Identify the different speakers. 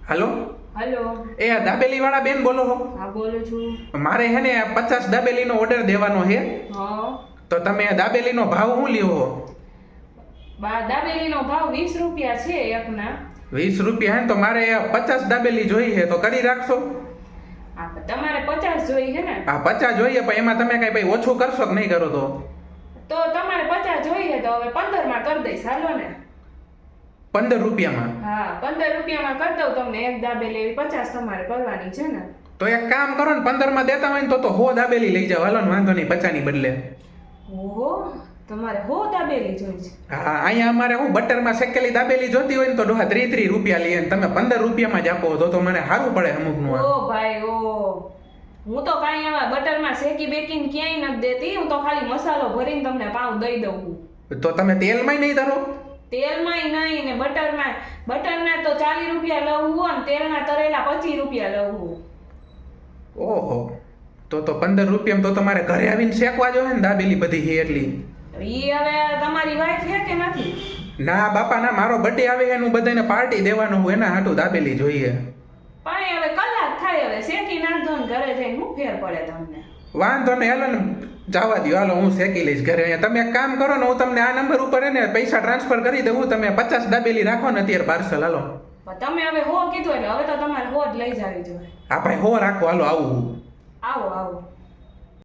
Speaker 1: હાલો
Speaker 2: hello.
Speaker 1: એ દાબેલી વાળા બેન બોલો છો?
Speaker 2: હા બોલું છું.
Speaker 1: મારે હે ને 50 દાબેલીનો ઓર્ડર દેવાનો છે,
Speaker 2: હા.
Speaker 1: તો તમે દાબેલીનો ભાવ શું લ્યો છો?
Speaker 2: દાબેલીનો ભાવ 20 રૂપિયા છે એકના.
Speaker 1: 20 રૂપિયા હે ને, તો મારે 50 દાબેલી જોઈએ, તો કરી રાખશો?
Speaker 2: હા તમારે 50 જોઈએ છે ને?
Speaker 1: હા 50 જોઈએ, પણ એમાં તમે કઈ ભાઈ ઓછું કરશો કે નહીં કરો?
Speaker 2: તો તમારે 50 જોઈએ તો હવે 15 માં કરી દઈશ, હાલો ને.
Speaker 1: 15 રૂપિયામાં?
Speaker 2: હા 15 રૂપિયામાં કરી દઉં તમને. એક દાબેલી એવી 50 તમારે કરવાની છે ને.
Speaker 1: તો એક કામ કરો ને, 15 માં દેતા હોય ને તો 100 દાબેલી લઈ જાવ, હાલો ને, વાંધો નહીં, 50 ની બદલે.
Speaker 2: ઓહો, તમારે 100 દાબેલી જોઈએ છે?
Speaker 1: હા, અહીંયા અમારે હું બટરમાં શેકેલી દાબેલી જોતી હોય ને તો ડોહા 30 રૂપિયા લઈએ, ને તમે 15 રૂપિયામાં જ આપો તો મને સારું પડે અમુકનું.
Speaker 2: ઓ ભાઈ ઓ, હું તો કાંઈ આવા બટરમાં શેકી બેકીને ક્યાંય નથી દેતી. હું તો ખાલી મસાલો ભરીને તમને પાઉં દઈ દઉં છું.
Speaker 1: તો તમે તેલમાંય નહીં ધરો?
Speaker 2: તેલમાંય નહીં ને બટરના તો 40 રૂપિયા લઉં હું, અને તેલના તરેલા 25 રૂપિયા લઉં હું.
Speaker 1: ઓહો, તો 15 રૂપિયામાં તો તમારે ઘરે આવીને શેકવા જોઈએ ને દાબેલી બધી છે એટલી.
Speaker 2: ઈ હવે તમારી વાઈફ છે કે નથી?
Speaker 1: ના બાપા ના, મારો બર્થડે આવે છે, હું બધાને પાર્ટી દેવાનો હું, એના હાટું દાબેલી જોઈએ.
Speaker 2: પણ હવે કલાક થાય, હવે શેકી નાખજો ને ઘરે જઈને શું ફેર પડે તમને?
Speaker 1: વાંધો નહીં, હાલો ને, જવા દો, હાલો હું શેકી લઈશ ઘરે. તમે એક કામ કરો ને, હું તમને આ નંબર ઉપર ને પૈસા ટ્રાન્સફર કરી દઉં. તમે 50 દાબેલી રાખો ને અત્યારે પાર્સલ, હાલો.
Speaker 2: પણ તમે હવે હો કીધું એટલે હવે તો તમારે હો જ લઈ જાવી જોઈએ.
Speaker 1: હા ભાઈ, 100 રાખો, હાલો આવું.
Speaker 2: આવો આવો.